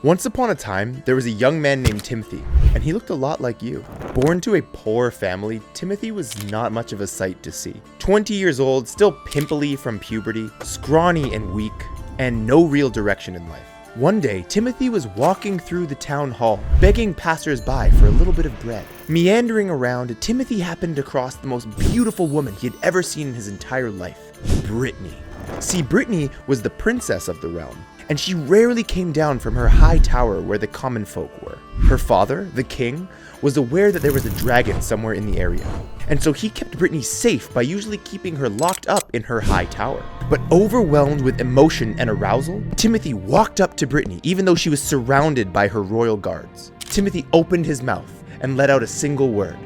Once upon a time, there was a young man named Timothy, and he looked a lot like you. Born to a poor family, Timothy was not much of a sight to see. 20 years old, still pimply from puberty, scrawny and weak, and no real direction in life. One day, Timothy was walking through the town hall, begging passers-by for a little bit of bread. Meandering around, Timothy happened across the most beautiful woman he had ever seen in his entire life, Brittany. See, Brittany was the princess of the realm, and she rarely came down from her high tower where the common folk were. Her father, the king, was aware that there was a dragon somewhere in the area, and so he kept Brittany safe by usually keeping her locked up in her high tower. But overwhelmed with emotion and arousal, Timothy walked up to Brittany even though she was surrounded by her royal guards. Timothy opened his mouth and let out a single word.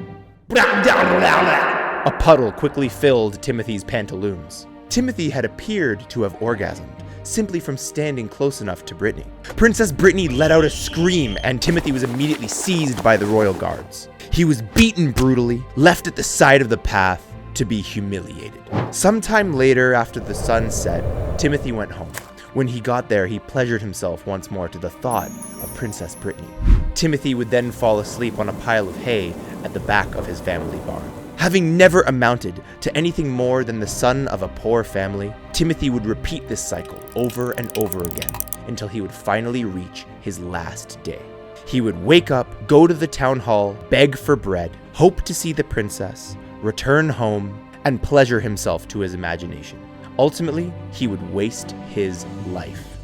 A puddle quickly filled Timothy's pantaloons. Timothy had appeared to have orgasmed, simply from standing close enough to Brittany. Princess Brittany let out a scream, and Timothy was immediately seized by the royal guards. He was beaten brutally, left at the side of the path to be humiliated. Sometime later, after the sun set, Timothy went home. When he got there, he pleasured himself once more to the thought of Princess Brittany. Timothy would then fall asleep on a pile of hay at the back of his family barn. Having never amounted to anything more than the son of a poor family, Timothy would repeat this cycle over and over again until he would finally reach his last day. He would wake up, go to the town hall, beg for bread, hope to see the princess, return home, and pleasure himself to his imagination. Ultimately, he would waste his life.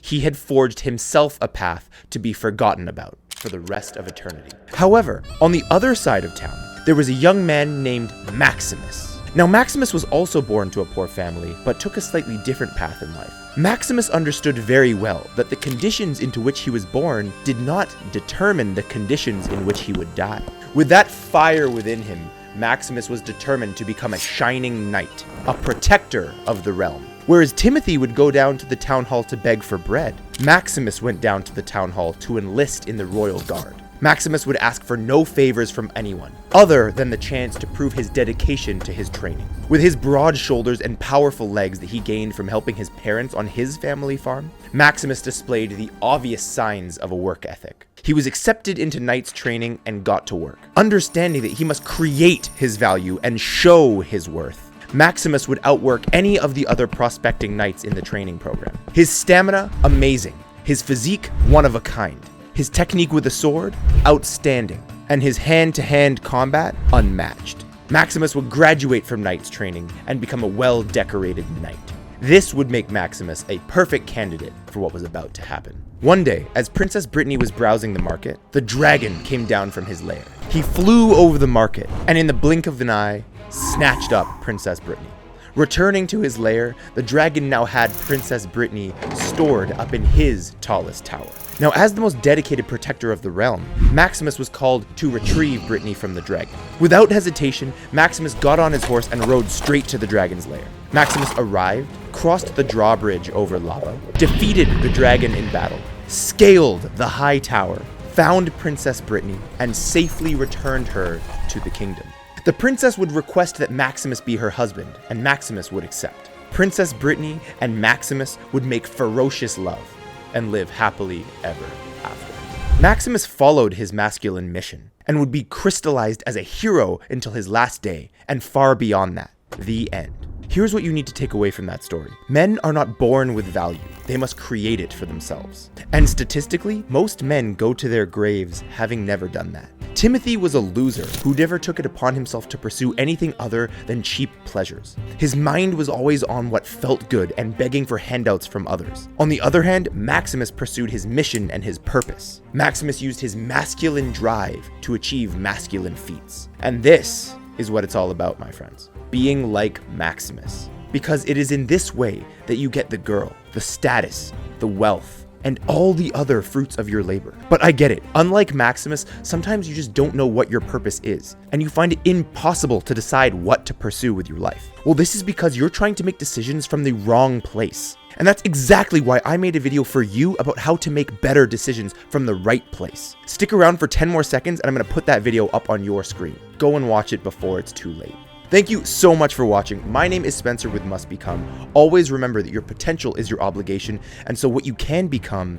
He had forged himself a path to be forgotten about for the rest of eternity. However, on the other side of town, there was a young man named Maximus. Now, Maximus was also born to a poor family, but took a slightly different path in life. Maximus understood very well that the conditions into which he was born did not determine the conditions in which he would die. With that fire within him, Maximus was determined to become a shining knight, a protector of the realm. Whereas Timothy would go down to the town hall to beg for bread, Maximus went down to the town hall to enlist in the royal guard. Maximus would ask for no favors from anyone, other than the chance to prove his dedication to his training. With his broad shoulders and powerful legs that he gained from helping his parents on his family farm, Maximus displayed the obvious signs of a work ethic. He was accepted into knight's training and got to work, understanding that he must create his value and show his worth. Maximus would outwork any of the other prospecting knights in the training program. His stamina, amazing. His physique, one of a kind. His technique with a sword, outstanding. And his hand-to-hand combat, unmatched. Maximus would graduate from knight's training and become a well-decorated knight. This would make Maximus a perfect candidate for what was about to happen. One day, as Princess Brittany was browsing the market, the dragon came down from his lair. He flew over the market, and in the blink of an eye, snatched up Princess Brittany. Returning to his lair, the dragon now had Princess Brittany stored up in his tallest tower. Now, as the most dedicated protector of the realm, Maximus was called to retrieve Brittany from the dragon. Without hesitation, Maximus got on his horse and rode straight to the dragon's lair. Maximus arrived, crossed the drawbridge over lava, defeated the dragon in battle, scaled the high tower, found Princess Brittany, and safely returned her to the kingdom. The princess would request that Maximus be her husband, and Maximus would accept. Princess Brittany and Maximus would make ferocious love and live happily ever after. Maximus followed his masculine mission and would be crystallized as a hero until his last day, and far beyond that, the end. Here's what you need to take away from that story. Men are not born with value. They must create it for themselves. And statistically, most men go to their graves having never done that. Timothy was a loser who never took it upon himself to pursue anything other than cheap pleasures. His mind was always on what felt good and begging for handouts from others. On the other hand, Maximus pursued his mission and his purpose. Maximus used his masculine drive to achieve masculine feats. And this is what it's all about, my friends. Being like Maximus. Because it is in this way that you get the girl, the status, the wealth, and all the other fruits of your labor. But I get it. Unlike Maximus, sometimes you just don't know what your purpose is, and you find it impossible to decide what to pursue with your life. Well, this is because you're trying to make decisions from the wrong place. And that's exactly why I made a video for you about how to make better decisions from the right place. Stick around for 10 more seconds and I'm gonna put that video up on your screen. Go and watch it before it's too late. Thank you so much for watching. My name is Spencer with Must Become. Always remember that your potential is your obligation, and so what you can become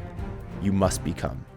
you must become.